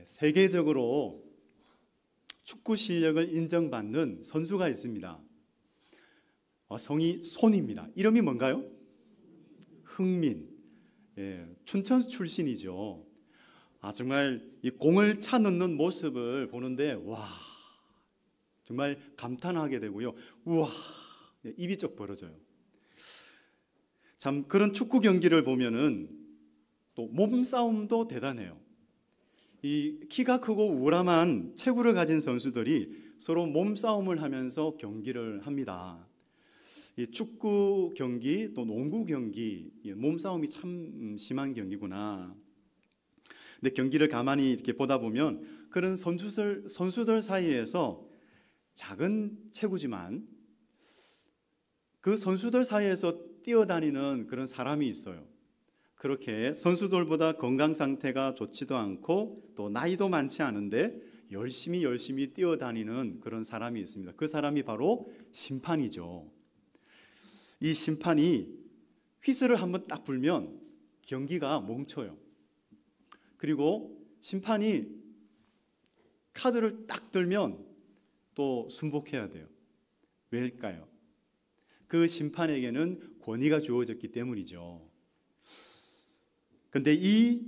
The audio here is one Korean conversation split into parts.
세계적으로 축구 실력을 인정받는 선수가 있습니다. 성이 손입니다. 이름이 뭔가요? 흥민. 춘천 출신이죠. 정말 이 공을 차 넣는 모습을 보는데 정말 감탄하게 되고요. 우와, 입이 쩍 벌어져요. 참 그런 축구 경기를 보면은 또 몸싸움도 대단해요. 이 키가 크고 우람한 체구를 가진 선수들이 서로 몸싸움을 하면서 경기를 합니다. 이 축구 경기 또 농구 경기, 몸싸움이 참 심한 경기구나. 근데 경기를 가만히 이렇게 보다 보면 그런 선수들 사이에서 작은 체구지만 그 선수들 사이에서 뛰어다니는 그런 사람이 있어요. 그렇게 선수들보다 건강 상태가 좋지도 않고 또 나이도 많지 않은데 열심히 뛰어다니는 그런 사람이 있습니다. 그 사람이 바로 심판이죠. 이 심판이 휘슬을 한번 딱 불면 경기가 멈춰요. 그리고 심판이 카드를 딱 들면 또 순복해야 돼요. 왜일까요? 그 심판에게는 권위가 주어졌기 때문이죠. 그런데 이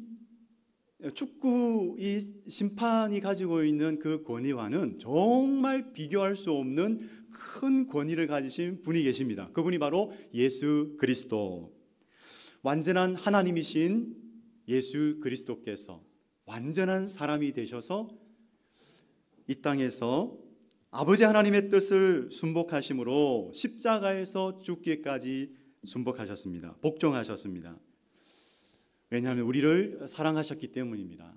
심판이 가지고 있는 그 권위와는 정말 비교할 수 없는 큰 권위를 가지신 분이 계십니다. 그분이 바로 예수 그리스도. 완전한 하나님이신 예수 그리스도께서 완전한 사람이 되셔서 이 땅에서 아버지 하나님의 뜻을 순복하심으로 십자가에서 죽기까지 순복하셨습니다. 복종하셨습니다. 왜냐하면 우리를 사랑하셨기 때문입니다.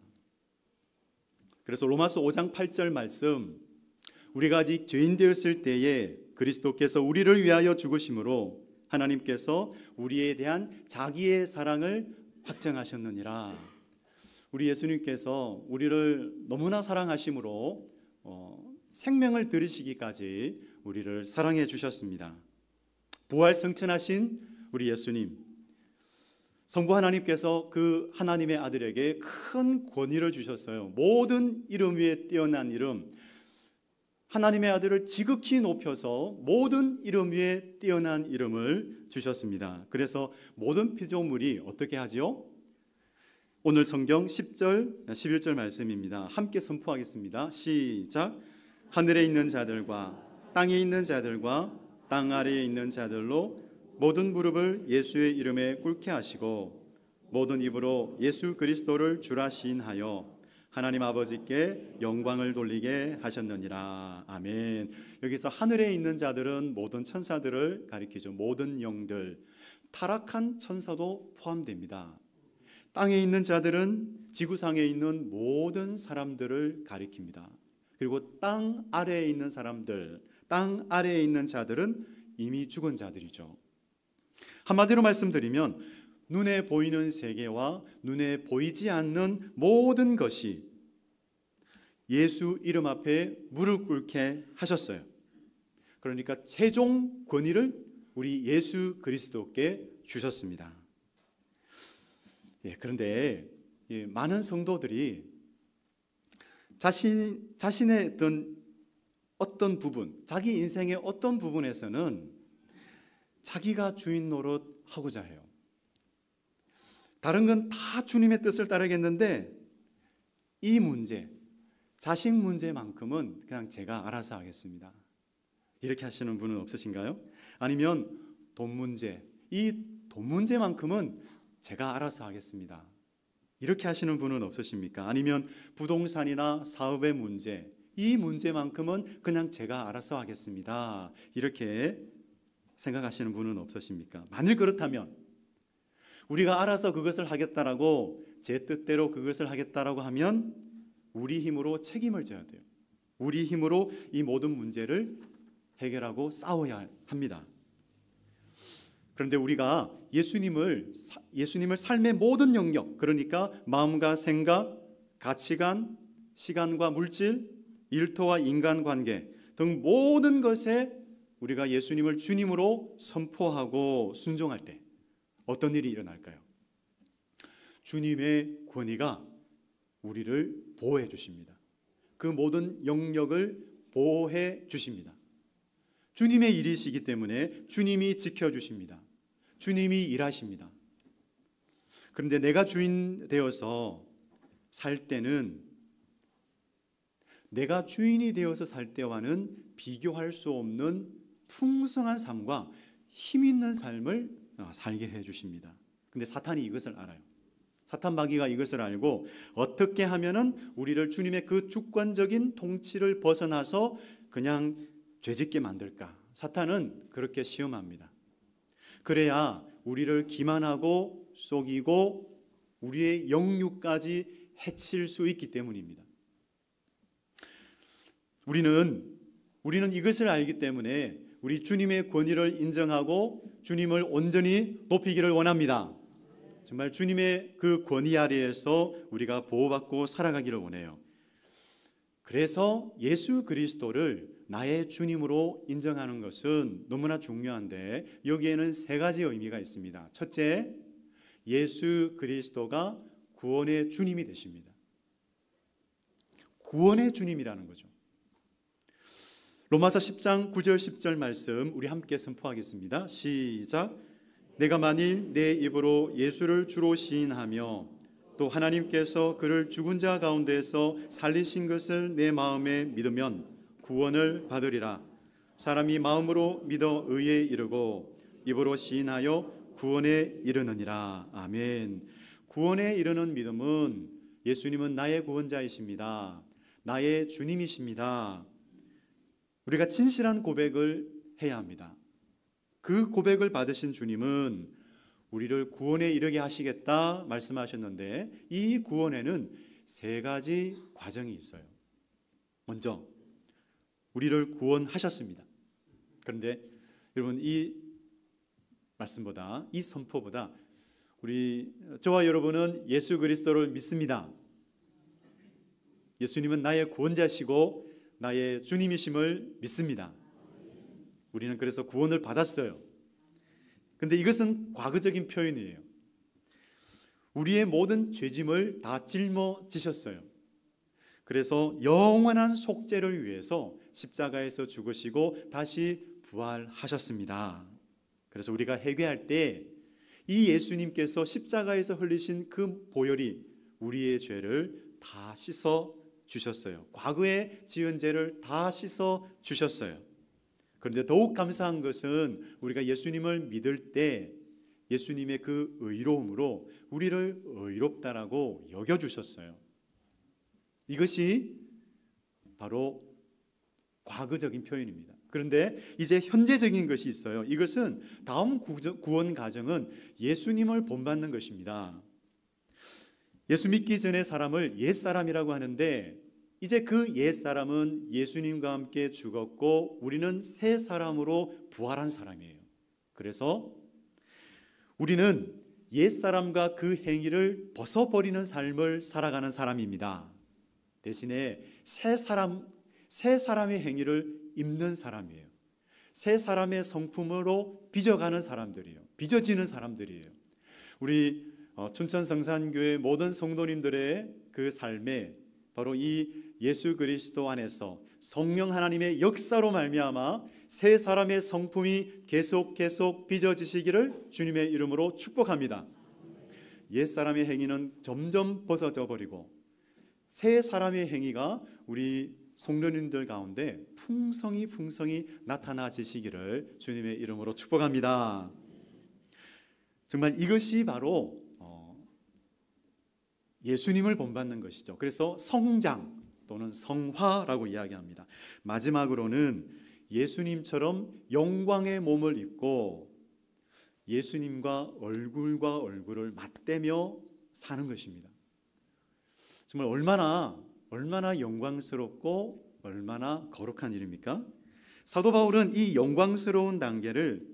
그래서 로마서 5장 8절 말씀, 우리가 아직 죄인 되었을 때에 그리스도께서 우리를 위하여 죽으심으로 하나님께서 우리에 대한 자기의 사랑을 확증하셨느니라. 우리 예수님께서 우리를 너무나 사랑하심으로 생명을 들이시기까지 우리를 사랑해 주셨습니다. 부활 승천하신 우리 예수님, 성부 하나님께서 그 하나님의 아들에게 큰 권위를 주셨어요. 모든 이름 위에 뛰어난 이름, 하나님의 아들을 지극히 높여서 모든 이름 위에 뛰어난 이름을 주셨습니다. 그래서 모든 피조물이 어떻게 하죠? 오늘 성경 10절, 11절 말씀입니다. 함께 선포하겠습니다. 시작. 하늘에 있는 자들과 땅에 있는 자들과 땅 아래에 있는 자들로 모든 무릎을 예수의 이름에 꿇게 하시고 모든 입으로 예수 그리스도를 주라 시인하여 하나님 아버지께 영광을 돌리게 하셨느니라. 아멘. 여기서 하늘에 있는 자들은 모든 천사들을 가리키죠. 모든 영들, 타락한 천사도 포함됩니다. 땅에 있는 자들은 지구상에 있는 모든 사람들을 가리킵니다. 그리고 땅 아래에 있는 사람들, 땅 아래에 있는 자들은 이미 죽은 자들이죠. 한마디로 말씀드리면 눈에 보이는 세계와 눈에 보이지 않는 모든 것이 예수 이름 앞에 무릎 꿇게 하셨어요. 그러니까 최종 권위를 우리 예수 그리스도께 주셨습니다. 그런데 많은 성도들이 자신의 어떤 부분, 자기 인생의 어떤 부분에서는 자기가 주인 노릇 하고자 해요. 다른 건 다 주님의 뜻을 따르겠는데 이 문제, 자식 문제만큼은 그냥 제가 알아서 하겠습니다. 이렇게 하시는 분은 없으신가요? 아니면 돈 문제, 이 돈 문제만큼은 제가 알아서 하겠습니다. 이렇게 하시는 분은 없으십니까? 아니면 부동산이나 사업의 문제, 이 문제만큼은 그냥 제가 알아서 하겠습니다. 이렇게 생각하시는 분은 없으십니까? 만일 그렇다면 우리가 알아서 그것을 하겠다라고 제 뜻대로 그것을 하겠다라고 하면 우리 힘으로 책임을 져야 돼요. 우리 힘으로 이 모든 문제를 해결하고 싸워야 합니다. 그런데 우리가 예수님을 삶의 모든 영역, 그러니까 마음과 생각, 가치관, 시간과 물질, 일터와 인간관계 등 모든 것에 우리가 예수님을 주님으로 선포하고 순종할 때 어떤 일이 일어날까요? 주님의 권위가 우리를 보호해 주십니다. 그 모든 영역을 보호해 주십니다. 주님의 일이시기 때문에 주님이 지켜주십니다. 주님이 일하십니다. 그런데 내가 주인 되어서 살 때는, 내가 주인이 되어서 살 때와는 비교할 수 없는 풍성한 삶과 힘 있는 삶을 살게 해 주십니다. 근데 사탄이 이것을 알아요. 사탄 마귀가 이것을 알고 어떻게 하면은 우리를 주님의 그 주권적인 통치를 벗어나서 그냥 죄짓게 만들까? 사탄은 그렇게 시험합니다. 그래야 우리를 기만하고 속이고 우리의 영육까지 해칠 수 있기 때문입니다. 우리는 이것을 알기 때문에 우리 주님의 권위를 인정하고 주님을 온전히 높이기를 원합니다. 정말 주님의 그 권위 아래에서 우리가 보호받고 살아가기를 원해요. 그래서 예수 그리스도를 나의 주님으로 인정하는 것은 너무나 중요한데, 여기에는 세 가지 의미가 있습니다. 첫째, 예수 그리스도가 구원의 주님이 되십니다. 구원의 주님이라는 거죠. 로마서 10장 9절 10절 말씀 우리 함께 선포하겠습니다. 시작. 내가 만일 내 입으로 예수를 주로 시인하며 또 하나님께서 그를 죽은 자 가운데에서 살리신 것을 내 마음에 믿으면 구원을 받으리라. 사람이 마음으로 믿어 의에 이르고 입으로 시인하여 구원에 이르느니라. 아멘. 구원에 이르는 믿음은 예수님은 나의 구원자이십니다. 나의 주님이십니다. 우리가 진실한 고백을 해야 합니다. 그 고백을 받으신 주님은 우리를 구원에 이르게 하시겠다 말씀하셨는데, 이 구원에는 세 가지 과정이 있어요. 먼저 우리를 구원하셨습니다. 그런데 여러분, 이 말씀보다, 이 선포보다 저와 여러분은 예수 그리스도를 믿습니다. 예수님은 나의 구원자시고 나의 주님이심을 믿습니다. 우리는 그래서 구원을 받았어요. 근데 이것은 과거적인 표현이에요. 우리의 모든 죄짐을 다 짊어지셨어요. 그래서 영원한 속죄를 위해서 십자가에서 죽으시고 다시 부활하셨습니다. 그래서 우리가 회개할 때 이 예수님께서 십자가에서 흘리신 그 보혈이 우리의 죄를 다 씻어 주셨어요. 과거에 지은 죄를 다 씻어 주셨어요. 그런데 더욱 감사한 것은 우리가 예수님을 믿을 때 예수님의 그 의로움으로 우리를 의롭다라고 여겨주셨어요. 이것이 바로 과거적인 표현입니다. 그런데 이제 현재적인 것이 있어요. 이것은 다음 구원 과정은 예수님을 본받는 것입니다. 예수 믿기 전의 사람을 옛사람이라고 하는데, 이제 그 옛사람은 예수님과 함께 죽었고 우리는 새 사람으로 부활한 사람이에요. 그래서 우리는 옛사람과 그 행위를 벗어버리는 삶을 살아가는 사람입니다. 대신에 새 사람의 행위를 입는 사람이에요. 새 사람의 성품으로 빚어가는 사람들이에요. 빚어지는 사람들이에요. 우리 춘천성산교회 모든 성도님들의 그 삶에 바로 이 예수 그리스도 안에서 성령 하나님의 역사로 말미암아 새 사람의 성품이 계속 빚어지시기를 주님의 이름으로 축복합니다. 옛 사람의 행위는 점점 벗어져 버리고 새 사람의 행위가 우리 성도님들 가운데 풍성히 나타나지시기를 주님의 이름으로 축복합니다. 정말 이것이 바로 예수님을 본받는 것이죠. 그래서 성장 또는 성화라고 이야기합니다. 마지막으로는 예수님처럼 영광의 몸을 입고 예수님과 얼굴을 맞대며 사는 것입니다. 정말 얼마나 영광스럽고 얼마나 거룩한 일입니까? 사도 바울은 이 영광스러운 단계를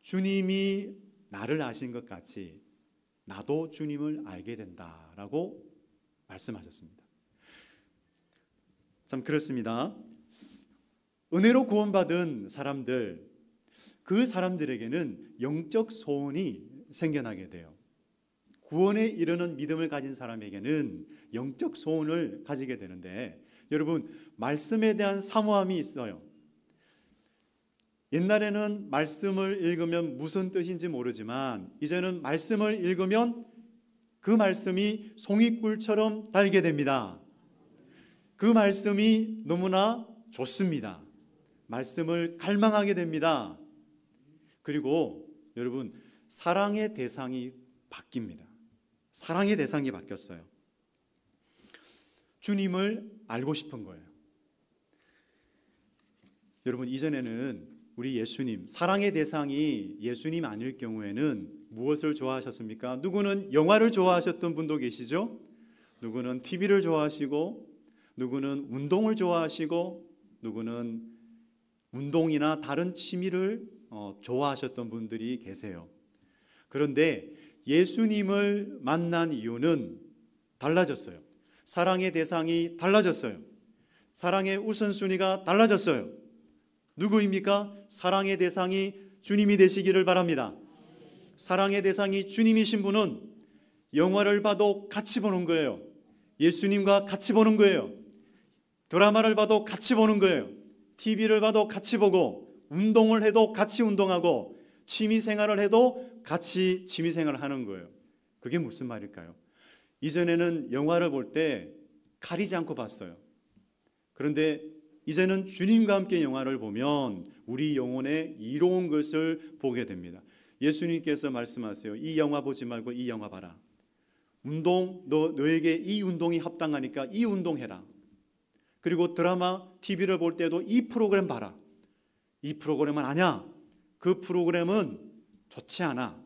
주님이 나를 아신 것 같이 나도 주님을 알게 된다라고 말씀하셨습니다. 참 그렇습니다. 은혜로 구원받은 사람들, 그 사람들에게는 영적 소원이 생겨나게 돼요. 구원에 이르는 믿음을 가진 사람에게는 영적 소원을 가지게 되는데, 여러분, 말씀에 대한 사모함이 있어요. 옛날에는 말씀을 읽으면 무슨 뜻인지 모르지만 이제는 말씀을 읽으면 그 말씀이 송이꿀처럼 달게 됩니다. 그 말씀이 너무나 좋습니다. 말씀을 갈망하게 됩니다. 그리고 여러분, 사랑의 대상이 바뀝니다. 사랑의 대상이 바뀌었어요. 주님을 알고 싶은 거예요. 여러분, 이전에는 우리 예수님, 사랑의 대상이 예수님 아닐 경우에는 무엇을 좋아하셨습니까? 누구는 영화를 좋아하셨던 분도 계시죠? 누구는 TV를 좋아하시고, 누구는 운동을 좋아하시고, 누구는 운동이나 다른 취미를 좋아하셨던 분들이 계세요. 그런데 예수님을 만난 이유는 달라졌어요. 사랑의 대상이 달라졌어요. 사랑의 우선순위가 달라졌어요. 누구입니까? 사랑의 대상이 주님이 되시기를 바랍니다. 사랑의 대상이 주님이신 분은 영화를 봐도 같이 보는 거예요. 예수님과 같이 보는 거예요. 드라마를 봐도 같이 보는 거예요. TV를 봐도 같이 보고, 운동을 해도 같이 운동하고, 취미생활을 해도 같이 취미생활을 하는 거예요. 그게 무슨 말일까요? 이전에는 영화를 볼 때 가리지 않고 봤어요. 그런데 이제는 주님과 함께 영화를 보면 우리 영혼에 이로운 것을 보게 됩니다. 예수님께서 말씀하세요. 이 영화 보지 말고 이 영화 봐라. 운동, 너에게 이 운동이 합당하니까 이 운동해라. 그리고 드라마, TV를 볼 때도 이 프로그램 봐라. 이 프로그램은 아니야. 그 프로그램은 좋지 않아.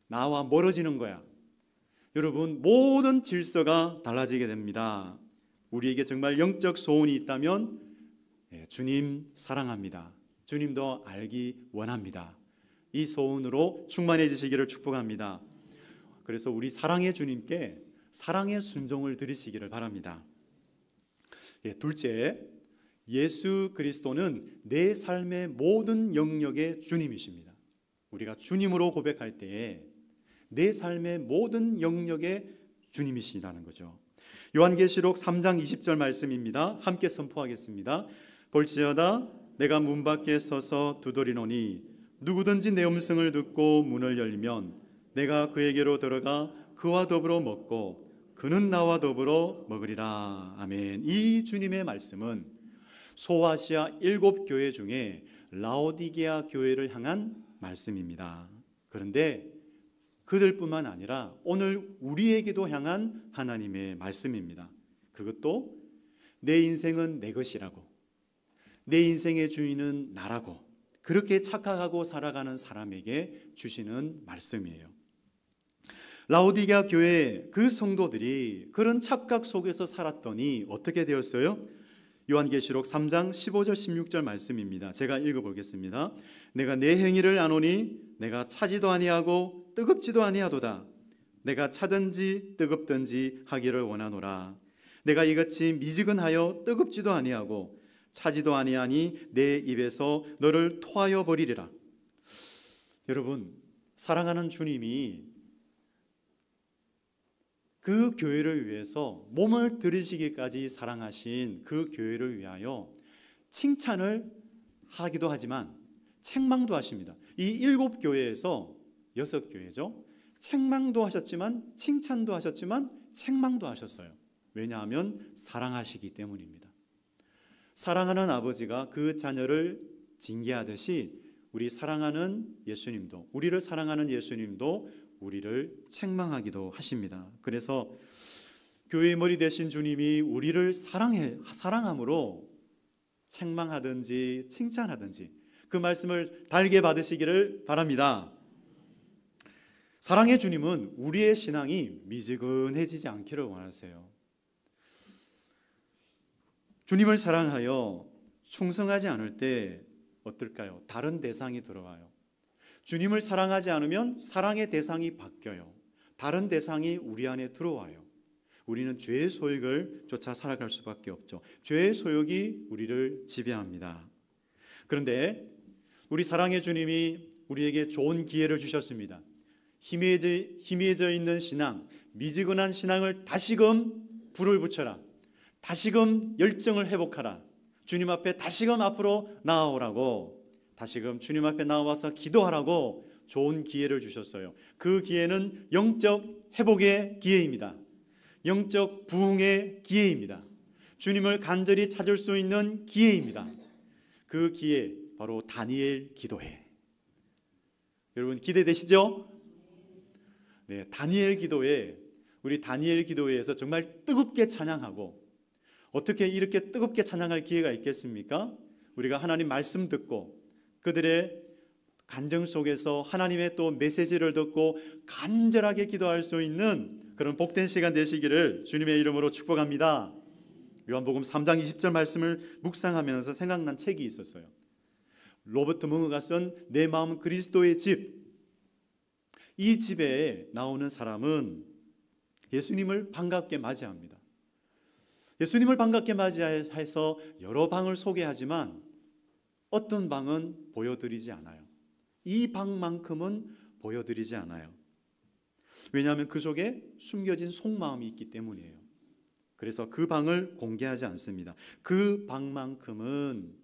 나와 멀어지는 거야. 여러분, 모든 질서가 달라지게 됩니다. 우리에게 정말 영적 소원이 있다면 주님 사랑합니다. 주님도 알기 원합니다. 이 소원으로 충만해지시기를 축복합니다. 그래서 우리 사랑의 주님께 사랑의 순종을 드리시기를 바랍니다. 둘째, 예수 그리스도는 내 삶의 모든 영역의 주님이십니다. 우리가 주님으로 고백할 때에 내 삶의 모든 영역의 주님이시라는 거죠. 요한계시록 3장 20절 말씀입니다. 함께 선포하겠습니다. 볼지어다 내가 문 밖에 서서 두드리노니 누구든지 내 음성을 듣고 문을 열면 내가 그에게로 들어가 그와 더불어 먹고 그는 나와 더불어 먹으리라. 아멘. 이 주님의 말씀은 소아시아 7교회 중에 라오디게아 교회를 향한 말씀입니다. 그런데 그들뿐만 아니라 오늘 우리에게도 향한 하나님의 말씀입니다. 그것도 내 인생은 내 것이라고, 내 인생의 주인은 나라고, 그렇게 착각하고 살아가는 사람에게 주시는 말씀이에요. 라오디게아 교회 그 성도들이 그런 착각 속에서 살았더니 어떻게 되었어요? 요한계시록 3장 15절 16절 말씀입니다. 제가 읽어보겠습니다. 내가 내 행위를 아노니 내가 차지도 아니하고 뜨겁지도 아니하도다. 내가 차든지 뜨겁든지 하기를 원하노라. 내가 이같이 미지근하여 뜨겁지도 아니하고 차지도 아니하니 내 입에서 너를 토하여 버리리라. 여러분, 사랑하는 주님이 그 교회를 위해서 몸을 들이시기까지 사랑하신 그 교회를 위하여 칭찬을 하기도 하지만 책망도 하십니다. 이 7교회에서 6교회죠. 책망도 하셨지만 칭찬도 하셨지만 책망도 하셨어요. 왜냐하면 사랑하시기 때문입니다. 사랑하는 아버지가 그 자녀를 징계하듯이 우리를 사랑하는 예수님도 우리를 책망하기도 하십니다. 그래서 교회의 머리 되신 주님이 우리를 사랑함으로 책망하든지 칭찬하든지 그 말씀을 달게 받으시기를 바랍니다. 사랑의 주님은 우리의 신앙이 미지근해지지 않기를 원하세요. 주님을 사랑하여 충성하지 않을 때 어떨까요? 다른 대상이 들어와요. 주님을 사랑하지 않으면 사랑의 대상이 바뀌어요. 다른 대상이 우리 안에 들어와요. 우리는 죄의 소욕을 쫓아 살아갈 수밖에 없죠. 죄의 소욕이 우리를 지배합니다. 그런데 우리 사랑의 주님이 우리에게 좋은 기회를 주셨습니다. 희미해져 있는 신앙, 미지근한 신앙을 다시금 불을 붙여라. 다시금 열정을 회복하라. 주님 앞에 다시금 앞으로 나아오라고, 다시금 주님 앞에 나와서 기도하라고 좋은 기회를 주셨어요. 그 기회는 영적 회복의 기회입니다. 영적 부흥의 기회입니다. 주님을 간절히 찾을 수 있는 기회입니다. 그 기회 바로 다니엘 기도회. 여러분 기대되시죠? 네, 다니엘 기도회. 우리 다니엘 기도회에서 정말 뜨겁게 찬양하고, 어떻게 이렇게 뜨겁게 찬양할 기회가 있겠습니까? 우리가 하나님 말씀 듣고 그들의 간증 속에서 하나님의 또 메시지를 듣고 간절하게 기도할 수 있는 그런 복된 시간 되시기를 주님의 이름으로 축복합니다. 요한복음 3장 20절 말씀을 묵상하면서 생각난 책이 있었어요. 로버트 뭉어가 쓴 내 마음 그리스도의 집. 이 집에 나오는 사람은 예수님을 반갑게 맞이합니다. 예수님을 반갑게 맞이해서 여러 방을 소개하지만 어떤 방은 보여드리지 않아요. 이 방만큼은 보여드리지 않아요. 왜냐하면 그 속에 숨겨진 속마음이 있기 때문이에요. 그래서 그 방을 공개하지 않습니다. 그 방만큼은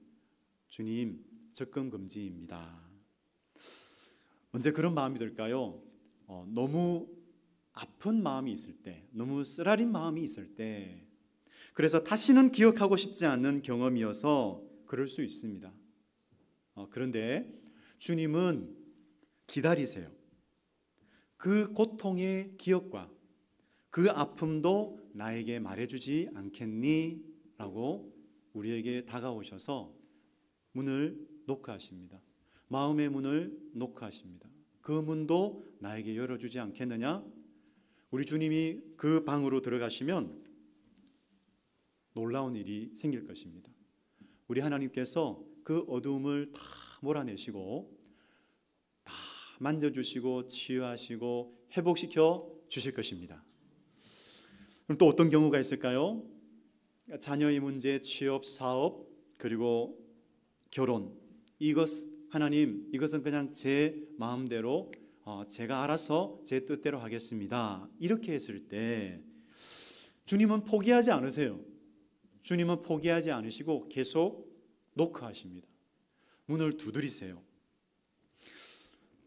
주님 접근 금지입니다. 언제 그런 마음이 들까요? 너무 아픈 마음이 있을 때, 너무 쓰라린 마음이 있을 때, 그래서 다시는 기억하고 싶지 않는 경험이어서 그럴 수 있습니다. 그런데 주님은 기다리세요. 그 고통의 기억과 그 아픔도 나에게 말해주지 않겠니? 라고 우리에게 다가오셔서 문을 노크하십니다. 마음의 문을 노크하십니다. 그 문도 나에게 열어주지 않겠느냐? 우리 주님이 그 방으로 들어가시면 놀라운 일이 생길 것입니다. 우리 하나님께서 그 어두움을 다 몰아내시고 다 만져주시고 치유하시고 회복시켜 주실 것입니다. 그럼 또 어떤 경우가 있을까요? 자녀의 문제, 취업, 사업, 그리고 결혼. 하나님, 이것은 그냥 제 마음대로 제가 알아서 제 뜻대로 하겠습니다. 이렇게 했을 때 주님은 포기하지 않으세요. 주님은 포기하지 않으시고 계속 노크하십니다. 문을 두드리세요.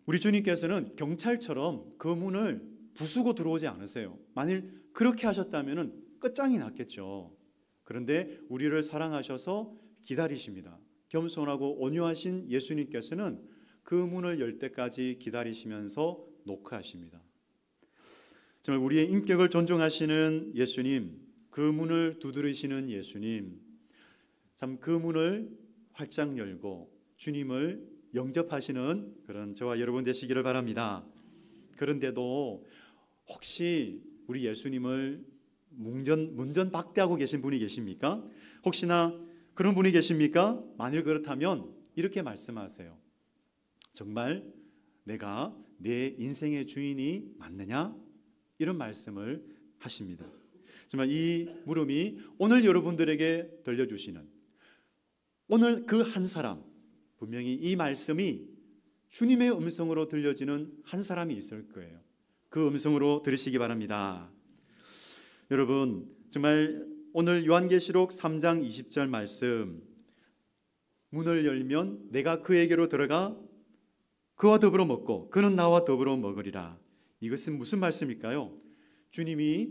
우리 주님께서는 경찰처럼 그 문을 부수고 들어오지 않으세요. 만일 그렇게 하셨다면 끝장이 났겠죠. 그런데 우리를 사랑하셔서 기다리십니다. 겸손하고 온유하신 예수님께서는 그 문을 열 때까지 기다리시면서 노크하십니다. 정말 우리의 인격을 존중하시는 예수님, 그 문을 두드리시는 예수님, 참 그 문을 활짝 열고 주님을 영접하시는 그런 저와 여러분 되시기를 바랍니다. 그런데도 혹시 우리 예수님을 문전박대하고 계신 분이 계십니까? 혹시나 그런 분이 계십니까? 만일 그렇다면 이렇게 말씀하세요. 정말 내가 내 인생의 주인이 맞느냐? 이런 말씀을 하십니다. 정말 이 물음이 오늘 여러분들에게 들려주시는, 오늘 그 한 사람, 분명히 이 말씀이 주님의 음성으로 들려지는 한 사람이 있을 거예요. 그 음성으로 들으시기 바랍니다. 여러분, 정말 오늘 요한계시록 3장 20절 말씀, 문을 열면 내가 그에게로 들어가 그와 더불어 먹고 그는 나와 더불어 먹으리라. 이것은 무슨 말씀일까요? 주님이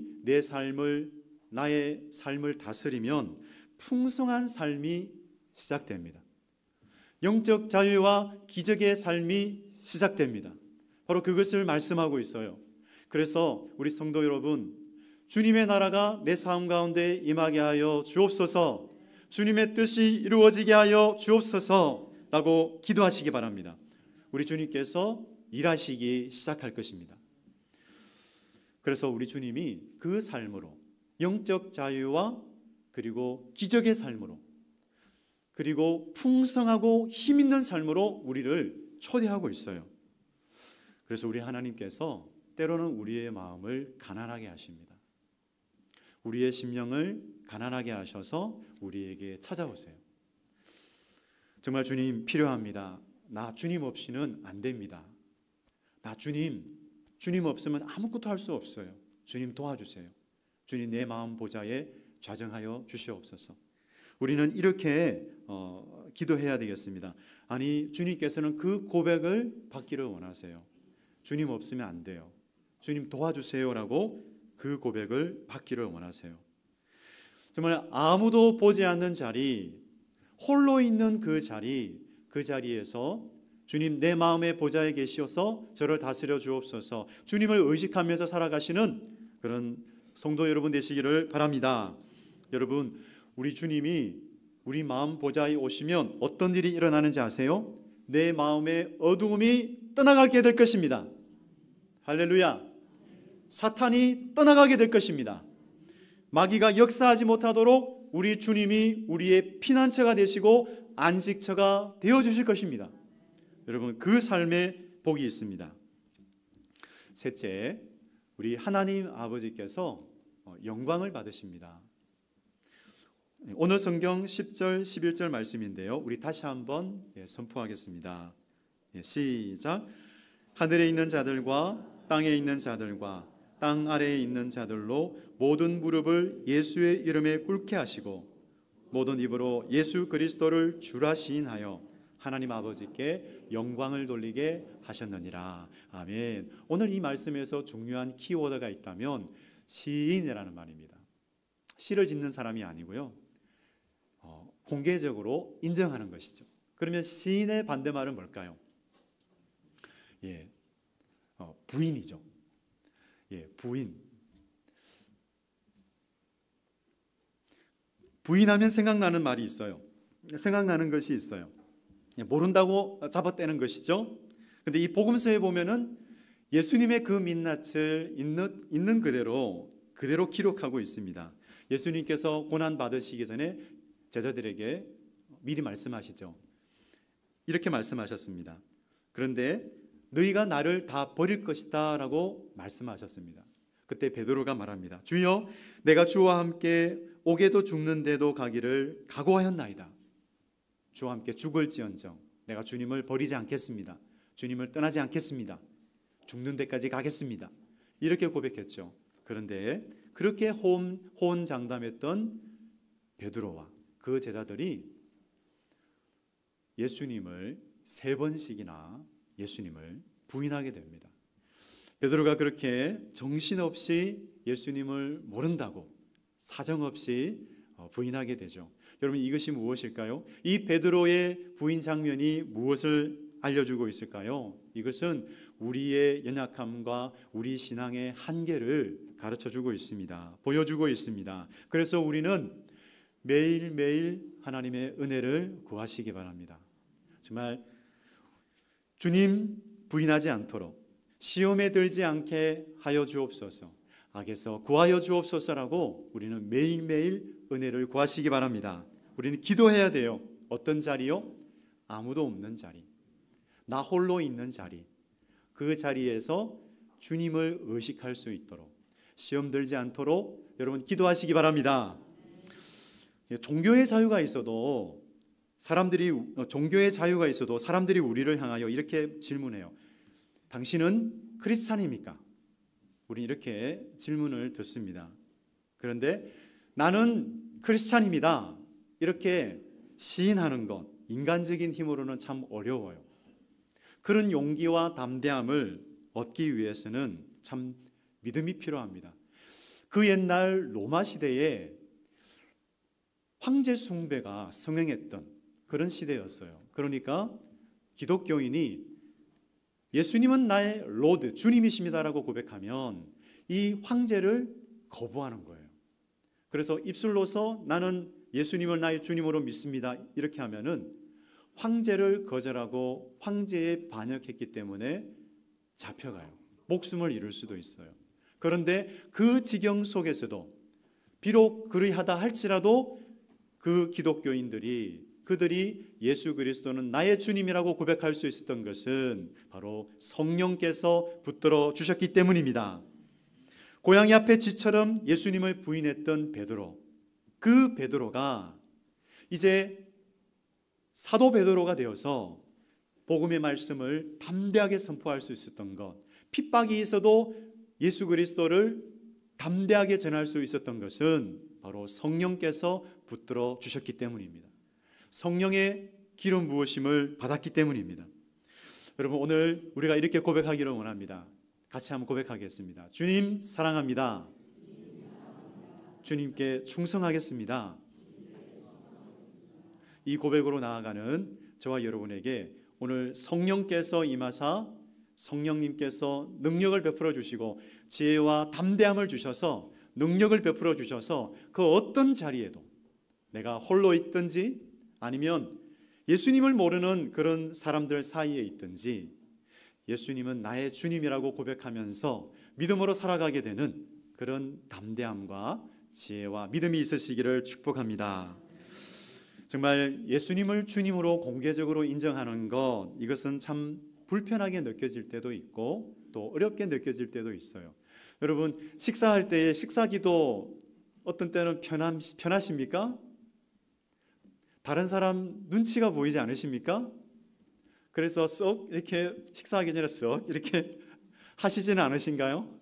나의 삶을 다스리면 풍성한 삶이 시작됩니다. 영적 자유와 기적의 삶이 시작됩니다. 바로 그것을 말씀하고 있어요. 그래서 우리 성도 여러분, 주님의 나라가 내 삶 가운데 임하게 하여 주옵소서, 주님의 뜻이 이루어지게 하여 주옵소서 라고 기도하시기 바랍니다. 우리 주님께서 일하시기 시작할 것입니다. 그래서 우리 주님이 그 삶으로, 영적 자유와 그리고 기적의 삶으로, 그리고 풍성하고 힘 있는 삶으로 우리를 초대하고 있어요. 그래서 우리 하나님께서 때로는 우리의 마음을 가난하게 하십니다. 우리의 심령을 가난하게 하셔서 우리에게 찾아오세요. 정말 주님 필요합니다. 나 주님 없이는 안 됩니다. 나 주님 주님 없으면 아무것도 할 수 없어요. 주님 도와주세요. 주님 내 마음 보좌에 좌정하여 주시옵소서. 우리는 이렇게 기도해야 되겠습니다. 아니, 주님께서는 그 고백을 받기를 원하세요. 주님 없으면 안 돼요. 주님 도와주세요라고 그 고백을 받기를 원하세요. 정말 아무도 보지 않는 자리, 홀로 있는 그 자리에서 주님 내 마음의 보좌에 계시어서 저를 다스려 주옵소서, 주님을 의식하면서 살아가시는 그런 성도 여러분 되시기를 바랍니다. 여러분, 우리 주님이 우리 마음 보좌에 오시면 어떤 일이 일어나는지 아세요? 내 마음의 어두움이 떠나가게 될 것입니다. 할렐루야. 사탄이 떠나가게 될 것입니다. 마귀가 역사하지 못하도록 우리 주님이 우리의 피난처가 되시고 안식처가 되어주실 것입니다. 여러분, 그 삶에 복이 있습니다. 셋째, 우리 하나님 아버지께서 영광을 받으십니다. 오늘 성경 10절 11절 말씀인데요, 우리 다시 한번 선포하겠습니다. 시작. 하늘에 있는 자들과 땅에 있는 자들과 땅 아래에 있는 자들로 모든 무릎을 예수의 이름에 꿇게 하시고 모든 입으로 예수 그리스도를 주라 시인하여 하나님 아버지께 영광을 돌리게 하셨느니라. 아멘. 오늘 이 말씀에서 중요한 키워드가 있다면 시인이라는 말입니다. 시를 짓는 사람이 아니고요, 공개적으로 인정하는 것이죠. 그러면 시인의 반대말은 뭘까요? 부인이죠. 부인. 부인하면 생각나는 말이 있어요. 생각나는 것이 있어요. 모른다고 잡아떼는 것이죠. 근데 이 복음서에 보면은 예수님의 그 민낯을 있는 그대로 기록하고 있습니다. 예수님께서 고난 받으시기 전에 제자들에게 미리 말씀하시죠. 이렇게 말씀하셨습니다. 그런데 너희가 나를 다 버릴 것이다 라고 말씀하셨습니다. 그때 베드로가 말합니다. 주여, 내가 주와 함께 옥에도 죽는데도 가기를 각오하였나이다. 주와 함께 죽을지언정 내가 주님을 버리지 않겠습니다. 주님을 떠나지 않겠습니다. 죽는 데까지 가겠습니다. 이렇게 고백했죠. 그런데 그렇게 호언장담했던 베드로와 그 제자들이 예수님을 3번씩이나 예수님을 부인하게 됩니다. 베드로가 그렇게 정신없이 예수님을 모른다고 사정없이 부인하게 되죠. 여러분, 이것이 무엇일까요? 이 베드로의 부인 장면이 무엇을 알려주고 있을까요? 이것은 우리의 연약함과 우리 신앙의 한계를 가르쳐주고 있습니다. 보여주고 있습니다. 그래서 우리는 매일매일 하나님의 은혜를 구하시기 바랍니다. 정말 주님 부인하지 않도록, 시험에 들지 않게 하여 주옵소서, 악에서 구하여 주옵소서라고 우리는 매일매일 은혜를 구하시기 바랍니다. 우리는 기도해야 돼요. 어떤 자리요? 아무도 없는 자리, 나 홀로 있는 자리, 그 자리에서 주님을 의식할 수 있도록, 시험 들지 않도록 여러분 기도하시기 바랍니다. 종교의 자유가 있어도 사람들이 우리를 향하여 이렇게 질문해요. 당신은 크리스찬입니까? 우리 이렇게 질문을 듣습니다. 그런데 나는 크리스찬입니다, 이렇게 시인하는 것, 인간적인 힘으로는 참 어려워요. 그런 용기와 담대함을 얻기 위해서는 참 믿음이 필요합니다. 그 옛날 로마 시대에 황제 숭배가 성행했던 그런 시대였어요. 그러니까 기독교인이 예수님은 나의 로드, 주님이십니다라고 고백하면 이 황제를 거부하는 거예요. 그래서 입술로서 나는 예수님을 나의 주님으로 믿습니다 이렇게 하면은 황제를 거절하고 황제에 반역했기 때문에 잡혀가요. 목숨을 잃을 수도 있어요. 그런데 그 지경 속에서도 비록 그리하다 할지라도 그 그들이 예수 그리스도는 나의 주님이라고 고백할 수 있었던 것은 바로 성령께서 붙들어 주셨기 때문입니다. 고양이 앞에 쥐처럼 예수님을 부인했던 베드로, 그 베드로가 이제 사도 베드로가 되어서 복음의 말씀을 담대하게 선포할 수 있었던 것, 핍박이 있어도 예수 그리스도를 담대하게 전할 수 있었던 것은 바로 성령께서 붙들어 주셨기 때문입니다. 성령의 기름 부으심을 받았기 때문입니다. 여러분, 오늘 우리가 이렇게 고백하기를 원합니다. 같이 한번 고백하겠습니다. 주님 사랑합니다. 주님께 충성하겠습니다. 이 고백으로 나아가는 저와 여러분에게 오늘 성령께서 임하사 성령님께서 능력을 베풀어 주시고 지혜와 담대함을 주셔서 능력을 베풀어 주셔서 그 어떤 자리에도 내가 홀로 있든지 아니면 예수님을 모르는 그런 사람들 사이에 있든지 예수님은 나의 주님이라고 고백하면서 믿음으로 살아가게 되는 그런 담대함과 지혜와 믿음이 있으시기를 축복합니다. 정말 예수님을 주님으로 공개적으로 인정하는 것, 이것은 참 불편하게 느껴질 때도 있고 또 어렵게 느껴질 때도 있어요. 여러분, 식사할 때의 식사기도 어떤 때는 편하십니까? 다른 사람 눈치가 보이지 않으십니까? 그래서 썩 이렇게 식사하기 전에 썩 이렇게 하시지는 않으신가요?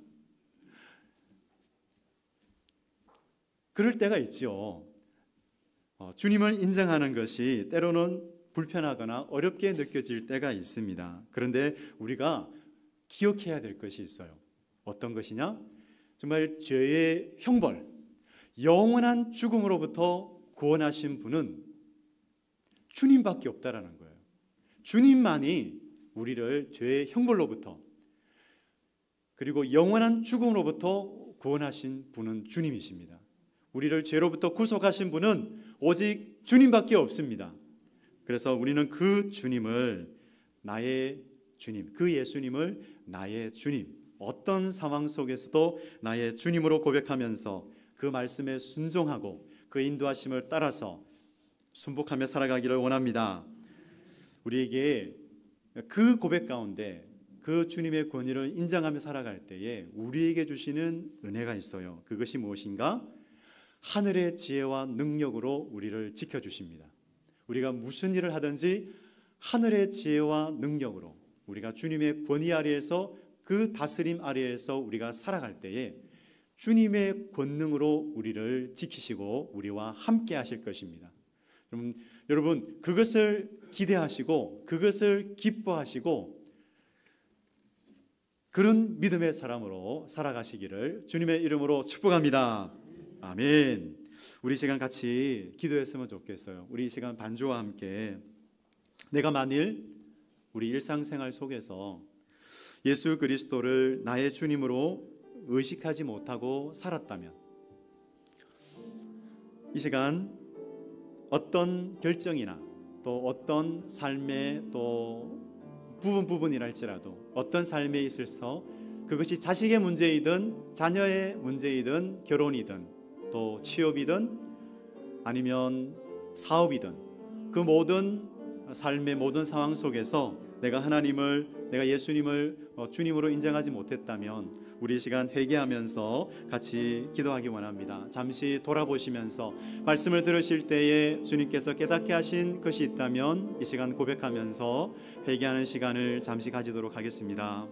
그럴 때가 있지요. 주님을 인정하는 것이 때로는 불편하거나 어렵게 느껴질 때가 있습니다. 그런데 우리가 기억해야 될 것이 있어요. 어떤 것이냐? 정말 죄의 형벌, 영원한 죽음으로부터 구원하신 분은 주님밖에 없다라는 거예요. 주님만이 우리를 죄의 형벌로부터 그리고 영원한 죽음으로부터 구원하신 분은 주님이십니다. 우리를 죄로부터 구속하신 분은 오직 주님밖에 없습니다. 그래서 우리는 그 주님을 나의 주님, 그 예수님을 나의 주님, 어떤 상황 속에서도 나의 주님으로 고백하면서 그 말씀에 순종하고 그 인도하심을 따라서 순복하며 살아가기를 원합니다. 우리에게 그 고백 가운데 그 주님의 권위를 인정하며 살아갈 때에 우리에게 주시는 은혜가 있어요. 그것이 무엇인가? 하늘의 지혜와 능력으로 우리를 지켜주십니다. 우리가 무슨 일을 하든지 하늘의 지혜와 능력으로 우리가 주님의 권위 아래에서 그 다스림 아래에서 우리가 살아갈 때에 주님의 권능으로 우리를 지키시고 우리와 함께 하실 것입니다. 여러분, 그것을 기대하시고 그것을 기뻐하시고 그런 믿음의 사람으로 살아가시기를 주님의 이름으로 축복합니다. 아멘. 우리 시간 같이 기도했으면 좋겠어요. 우리 시간 반주와 함께 내가 만일 우리 일상생활 속에서 예수 그리스도를 나의 주님으로 의식하지 못하고 살았다면 이 시간 어떤 결정이나 또 어떤 삶의 또 부분이랄지라도 어떤 삶에 있어서 그것이 자식의 문제이든 자녀의 문제이든 결혼이든 또 취업이든 아니면 사업이든 그 모든 삶의 모든 상황 속에서 내가 예수님을 주님으로 인정하지 못했다면 우리 시간 회개하면서 같이 기도하기 원합니다. 잠시 돌아보시면서 말씀을 들으실 때에 주님께서 깨닫게 하신 것이 있다면 이 시간 고백하면서 회개하는 시간을 잠시 가지도록 하겠습니다.